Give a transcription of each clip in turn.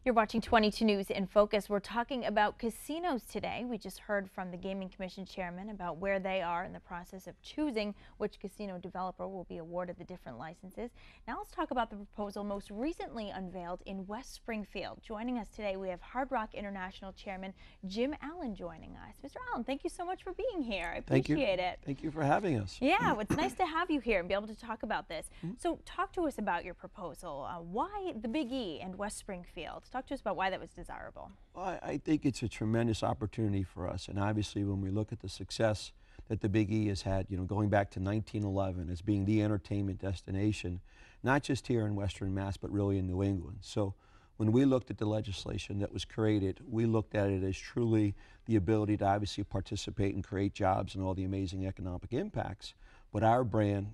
You're watching 22 News in Focus. We're talking about casinos today. We just heard from the Gaming Commission chairman about where they are in the process of choosing which casino developer will be awarded the different licenses. Now let's talk about the proposal most recently unveiled in West Springfield. Joining us today, we have Hard Rock International Chairman Jim Allen joining us. Mr. Allen, thank you so much for being here. I appreciate it. Thank you for having us. Yeah, it's nice to have you here and be able to talk about this. So talk to us about your proposal. Why the Big E and West Springfield? Talk to us about why that was desirable. Well, I think it's a tremendous opportunity for us, and obviously when we look at the success that the Big E has had, going back to 1911 as being the entertainment destination, not just here in Western Mass, but really in New England. So when we looked at the legislation that was created, we looked at it as truly the ability to obviously participate and create jobs and all the amazing economic impacts. But our brand,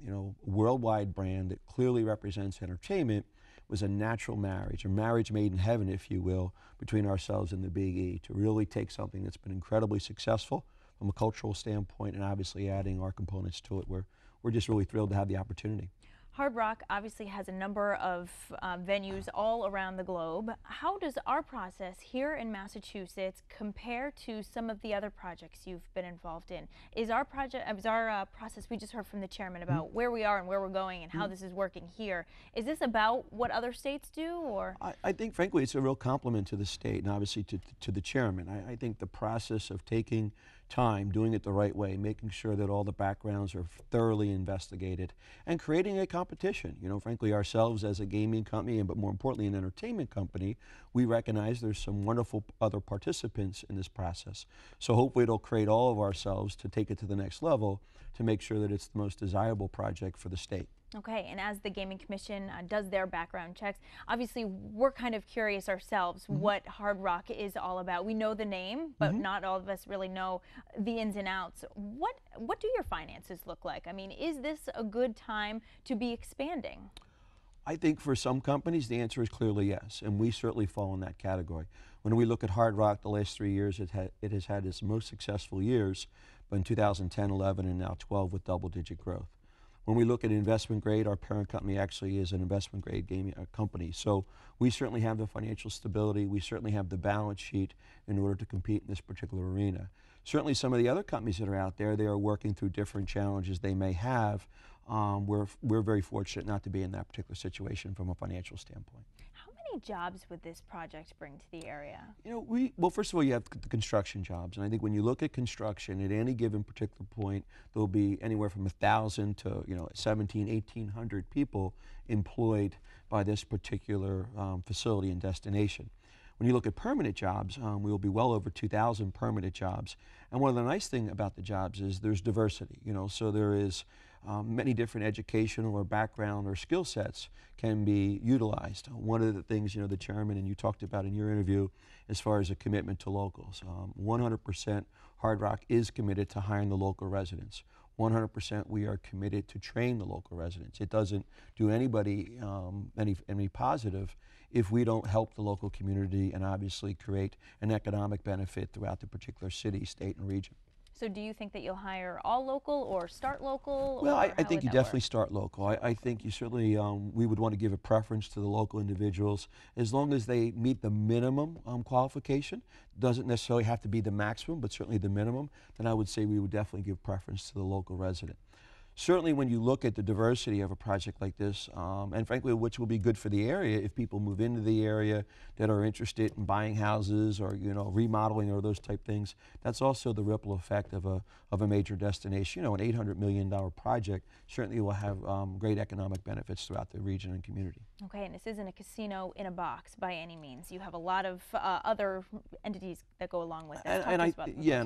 worldwide brand that clearly represents entertainment, was a natural marriage, a marriage made in heaven, if you will, between ourselves and the Big E to really take something that's been incredibly successful from a cultural standpoint and obviously adding our components to it. We're just really thrilled to have the opportunity. Hard Rock obviously has a number of venues all around the globe. How does our process here in Massachusetts compare to some of the other projects you've been involved in? Is our process, we just heard from the chairman about where we are and where we're going and how this is working here. Is this about what other states do, or? I think, frankly, it's a real compliment to the state and obviously to the chairman. I think the process of taking time, doing it the right way, making sure that all the backgrounds are thoroughly investigated, and creating a competition. Frankly, ourselves as a gaming company, but more importantly an entertainment company, we recognize there's some wonderful other participants in this process. So hopefully it'll create all of ourselves to take it to the next level to make sure that it's the most desirable project for the state. Okay, and as the Gaming Commission does their background checks, obviously we're kind of curious ourselves what Hard Rock is all about. We know the name, but not all of us really know the ins and outs. What do your finances look like? I mean, is this a good time to be expanding? I think for some companies the answer is clearly yes, and we certainly fall in that category. When we look at Hard Rock, the last 3 years it has had its most successful years, but in 2010, 11, and now 12 with double-digit growth. When we look at investment grade, our parent company actually is an investment grade gaming company. So we certainly have the financial stability, we certainly have the balance sheet in order to compete in this particular arena. Certainly some of the other companies that are out there, they are working through different challenges they may have. We're very fortunate not to be in that particular situation from a financial standpoint. How many jobs would this project bring to the area? Well, first of all, you have the construction jobs, and I think when you look at construction at any given particular point, there'll be anywhere from 1,000 to 1,700, 1,800 people employed by this particular facility and destination. When you look at permanent jobs, we will be well over 2,000 permanent jobs. And one of the nice things about the jobs is there's diversity, so there is many different educational or background or skill sets can be utilized. One of the things, the chairman and you talked about in your interview as far as a commitment to locals. 100% Hard Rock is committed to hiring the local residents. 100% we are committed to train the local residents. It doesn't do anybody any positive if we don't help the local community and obviously create an economic benefit throughout the particular city, state, and region. So do you think that you'll hire all local or start local? Well, I think you definitely start local. I think you certainly, we would want to give a preference to the local individuals as long as they meet the minimum qualification. Doesn't necessarily have to be the maximum, but certainly the minimum. Then I would say we would definitely give preference to the local resident. Certainly when you look at the diversity of a project like this, and frankly which will be good for the area if people move into the area that are interested in buying houses or remodeling or those type things, that's also the ripple effect of a major destination. An $800 million project certainly will have great economic benefits throughout the region and community. Okay, and this isn't a casino in a box by any means. You have a lot of other entities that go along with it. And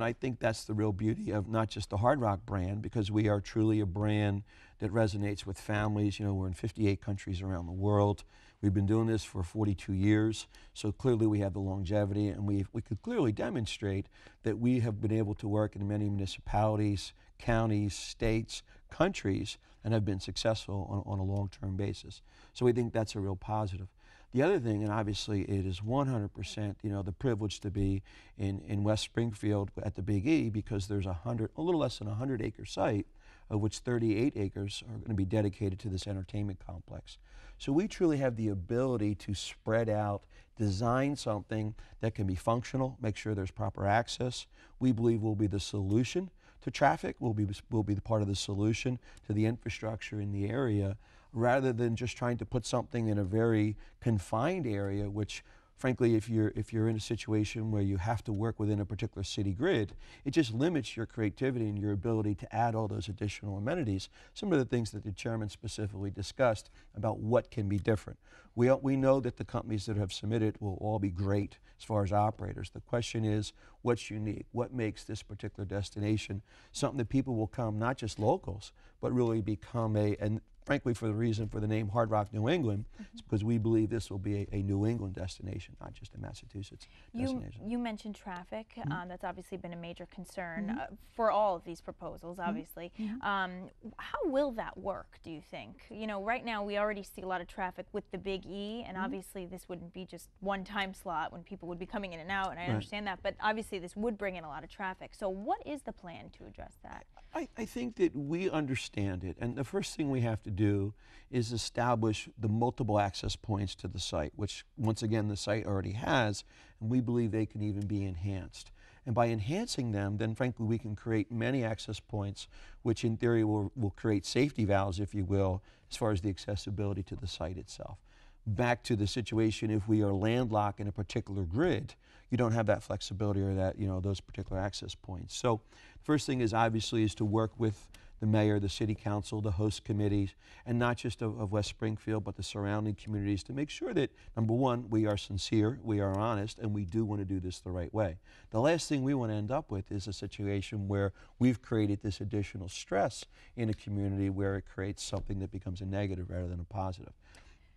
I think that's the real beauty of not just the Hard Rock brand, because we are truly a brand that resonates with families. We're in 58 countries around the world. We've been doing this for 42 years, so clearly we have the longevity, and we could clearly demonstrate that we have been able to work in many municipalities, counties, states, countries, and have been successful on a long-term basis. So we think that's a real positive. The other thing, and obviously it is 100%, the privilege to be in West Springfield at the Big E, because there's a little less than 100-acre site of which 38 acres are going to be dedicated to this entertainment complex. So we truly have the ability to spread out, design something that can be functional, make sure there's proper access. We believe will be the solution to traffic, will be the part of the solution to the infrastructure in the area, rather than just trying to put something in a very confined area, which frankly, if you're in a situation where you have to work within a particular city grid, it just limits your creativity and your ability to add all those additional amenities. Some of the things that the chairman specifically discussed about what can be different. We know that the companies that have submitted will all be great as far as operators. The question is, what's unique? What makes this particular destination something that people will come, not just locals, but really become and frankly, for the name Hard Rock New England, it's because we believe this will be a New England destination, not just a Massachusetts destination. You mentioned traffic. That's obviously been a major concern for all of these proposals, obviously. How will that work, do you think? You know, right now we already see a lot of traffic with the Big E, and obviously this wouldn't be just one time slot when people would be coming in and out, and I understand that, but obviously this would bring in a lot of traffic. So what is the plan to address that? I think that we understand it, and the first thing we have to do is establish the multiple access points to the site, which once again the site already has, and we believe they can even be enhanced. And by enhancing them, then frankly we can create many access points, which in theory will create safety valves, if you will, as far as the accessibility to the site itself. Back to the situation, if we are landlocked in a particular grid, you don't have that flexibility or that, those particular access points. So the first thing is obviously is to work with the mayor, the city council, the host committees, and not just of West Springfield, but the surrounding communities, to make sure that, number one, we are sincere, we are honest, and we do want to do this the right way. The last thing we want to end up with is a situation where we've created this additional stress in a community where it creates something that becomes a negative rather than a positive.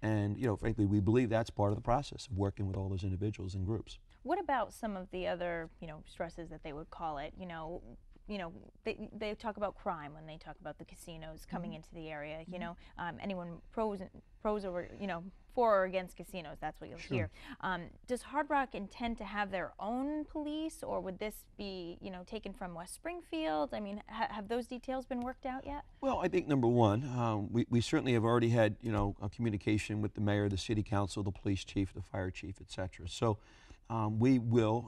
And, frankly, we believe that's part of the process of working with all those individuals and groups. What about some of the other, stresses that they would call it? They talk about crime when they talk about the casinos coming into the area. Anyone pros or for or against casinos, that's what you'll hear. Does Hard Rock intend to have their own police, or would this be taken from West Springfield? I mean, have those details been worked out yet? Well, I think number one, we certainly have already had a communication with the mayor, the city council, the police chief, the fire chief, etc. So we will,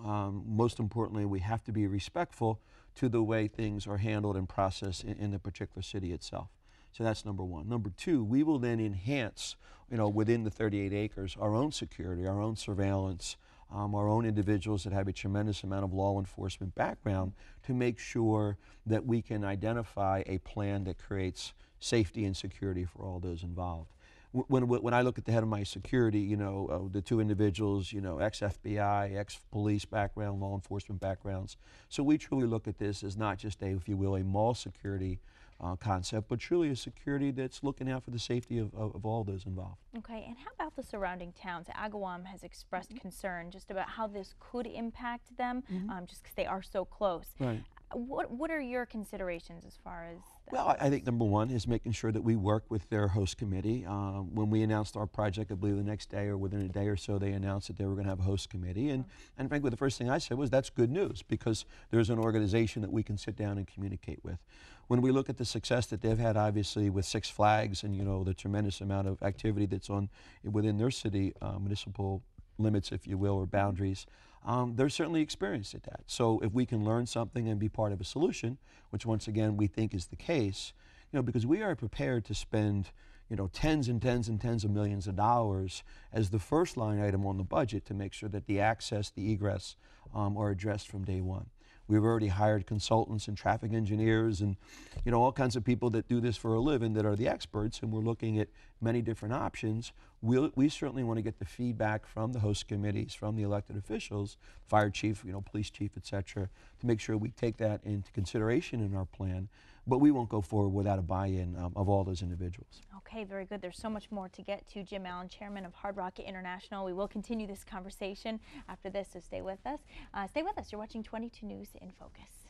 most importantly, we have to be respectful to the way things are handled and processed in the particular city itself. So that's number one. Number two, we will then enhance, within the 38 acres, our own security, our own surveillance, our own individuals that have a tremendous amount of law enforcement background to make sure that we can identify a plan that creates safety and security for all those involved. When I look at the head of my security, the two individuals, ex-FBI, ex-police background, law enforcement backgrounds. So we truly look at this as not just if you will, a mall security concept, but truly a security that's looking out for the safety of all those involved. Okay, and how about the surrounding towns? Agawam has expressed concern just about how this could impact them, just because they are so close. Right. What are your considerations as far as that? Well, I think number one is making sure that we work with their host committee. When we announced our project, I believe the next day or within a day or so, they announced that they were going to have a host committee. And frankly, the first thing I said was that's good news, because there's an organization that we can sit down and communicate with. When we look at the success that they've had, obviously, with Six Flags and, the tremendous amount of activity that's within their city municipal limits, if you will, or boundaries, they're certainly experienced at that. So if we can learn something and be part of a solution, which once again we think is the case, because we are prepared to spend tens and tens and tens of millions of dollars as the first line item on the budget to make sure that the access, the egress are addressed from day one. We've already hired consultants and traffic engineers and all kinds of people that do this for a living that are the experts, and we're looking at many different options. We certainly want to get the feedback from the host committees, from the elected officials, fire chief, police chief, etc., to make sure we take that into consideration in our plan. But we won't go forward without a buy-in of all those individuals. Okay, very good. There's so much more to get to. Jim Allen, chairman of Hard Rock International. We will continue this conversation after this, so stay with us. You're watching 22 News in Focus.